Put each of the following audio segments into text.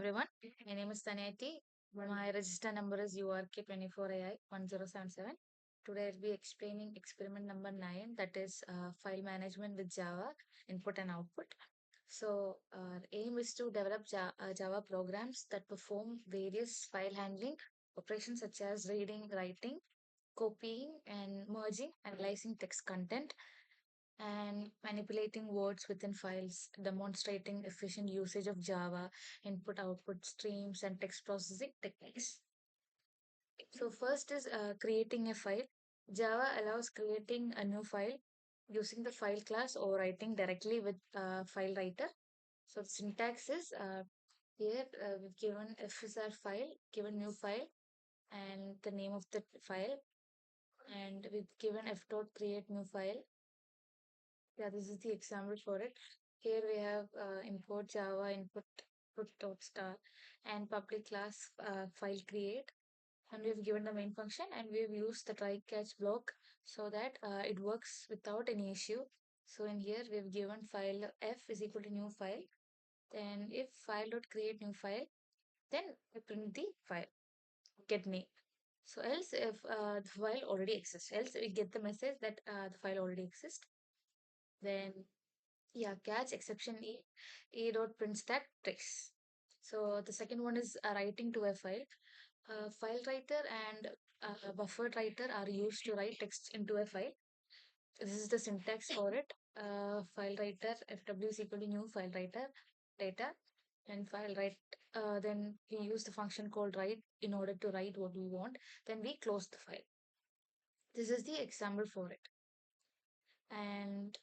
everyone. My name is Tanyati. My register number is URK24AI1077. Today I'll be explaining experiment number 9, that is file management with Java, input and output. So our aim is to develop Java programs that perform various file handling operations such as reading, writing, copying and merging, analyzing text content, and manipulating words within files, demonstrating efficient usage of Java, input output streams, and text processing techniques. So, first is creating a file. Java allows creating a new file using the file class or writing directly with file writer. So, the syntax is here we've given f is our file, given new file, and the name of the file, and we've given f dot create new file. Yeah, this is the example for it. Here we have import Java input dot star and public class file create, and we've given the main function, and we've used the try catch block so that it works without any issue. So in here we've given file f is equal to new file. Then if file dot create new file, then we print the file get name. So else if the file already exists, else we get the message that the file already exists. Then yeah, catch exception e dot print stack trace. So the second one is writing to a file. File writer and buffered writer are used to write text into a file. This is the syntax for it. File writer fw is equal to new file writer data and file write. Then we use the function called write in order to write what we want. Then we close the file. This is the example for it. And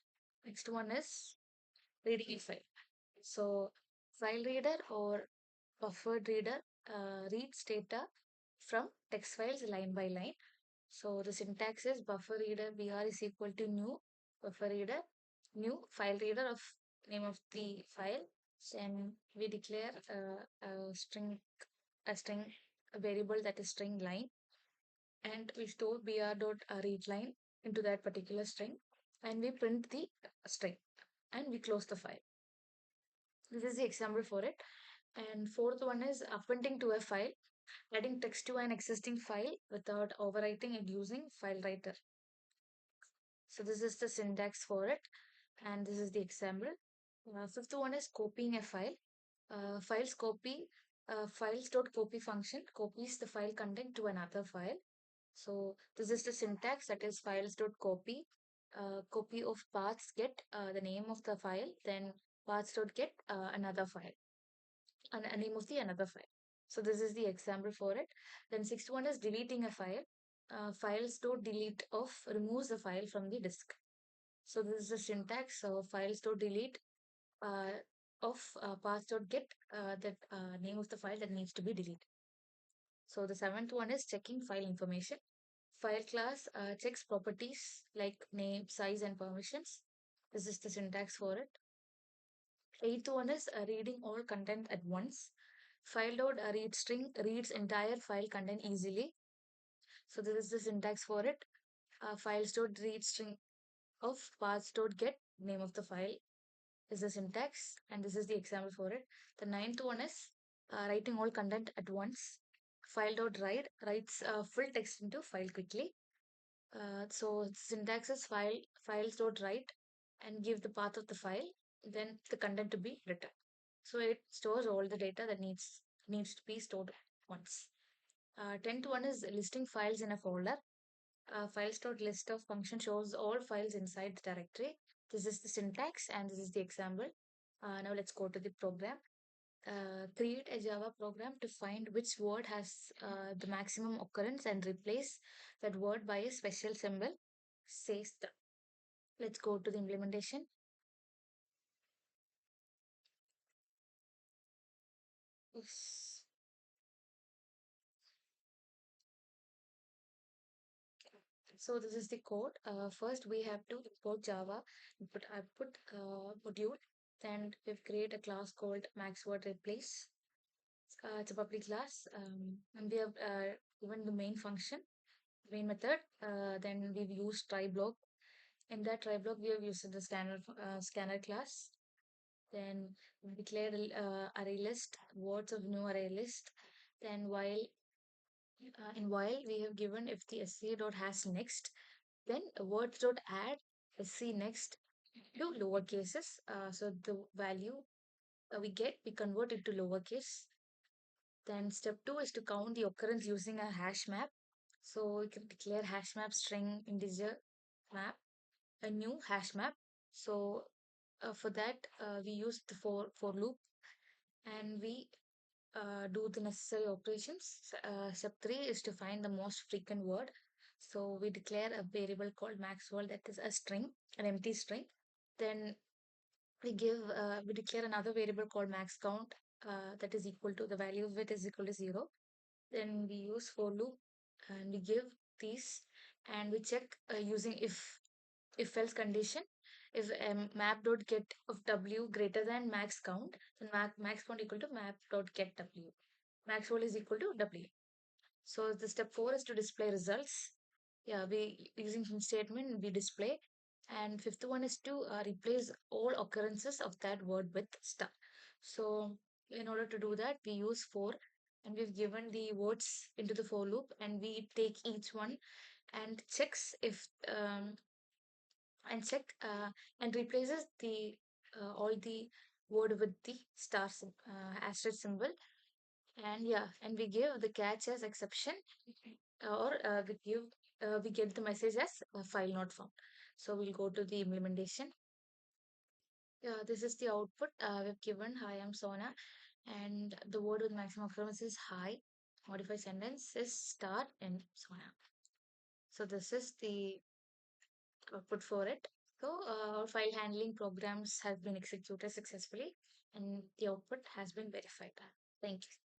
next one is reading a file. So file reader or buffered reader reads data from text files line by line. So the syntax is buffer reader br is equal to new buffer reader, new file reader of name of the file. Then we declare a string a variable that is string line, and we store br dot read line into that particular string, and we print the string and we close the file. This is the example for it. And fourth one is appending to a file, adding text to an existing file without overwriting it using file writer. So this is the syntax for it, and this is the example. Fifth one is copying a file. Files.copy function copies the file content to another file. So this is the syntax, that is files.copy. Copy of paths get the name of the file, then paths.get another file, and a name of the another file. So this is the example for it. Then sixth one is deleting a file. Files.delete of removes the file from the disk. So this is the syntax. So files.delete of path.get that name of the file that needs to be deleted. So the seventh one is checking file information. File class checks properties like name, size, and permissions. This is the syntax for it. Eighth one is reading all content at once. File.read string reads entire file content easily. So this is the syntax for it. Files.read string of paths.get name of the file is the syntax, and this is the example for it. The ninth one is writing all content at once. File.write writes full text into file quickly. So syntax is files.write and give the path of the file, then the content to be written. So it stores all the data that needs to be stored once. 10th one is listing files in a folder. Files.list of function shows all files inside the directory. This is the syntax, and this is the example. Now let's go to the program. Create a Java program to find which word has the maximum occurrence and replace that word by a special symbol. Says the. Let's go to the implementation. Yes. So this is the code. First, we have to import Java input output module. Then we create a class called maxWordReplace. It's a public class, and we have given the main function, main method. Then we've used try block. In that try block, we have used the scanner class. Then we declare array list, words of new array list. Then while we have given if the sc dot has next, then words dot add sc next to lower cases. So the value we get, we convert it to lowercase. Then step two is to count the occurrence using a hash map. So we can declare hash map string integer map, a new hash map. So for that, we use the for loop, and we do the necessary operations. Step three is to find the most frequent word. So we declare a variable called maxword, that is a string, an empty string. Then we declare another variable called max count, that is equal to the value of it is equal to 0. Then we use for loop and we give these, and we check using if else condition. If map dot get of w greater than max count, then max count equal to map dot get w. Max wall is equal to w. So the step four is to display results. Yeah, we using hint statement we display, and fifth one is to replace all occurrences of that word with star. So in order to do that, we use for, and we've given the words into the for loop, and we take each one and checks if and check and replaces the all the word with the asterisk symbol. And yeah, and we give the catch as exception, or we get the message as file not found. So we'll go to the implementation. Yeah, this is the output we've given. Hi, I'm Sona, and the word with maximum occurrence is hi. Modify sentence is star and Sona. So this is the output for it. So our file handling programs have been executed successfully, and the output has been verified. Thank you.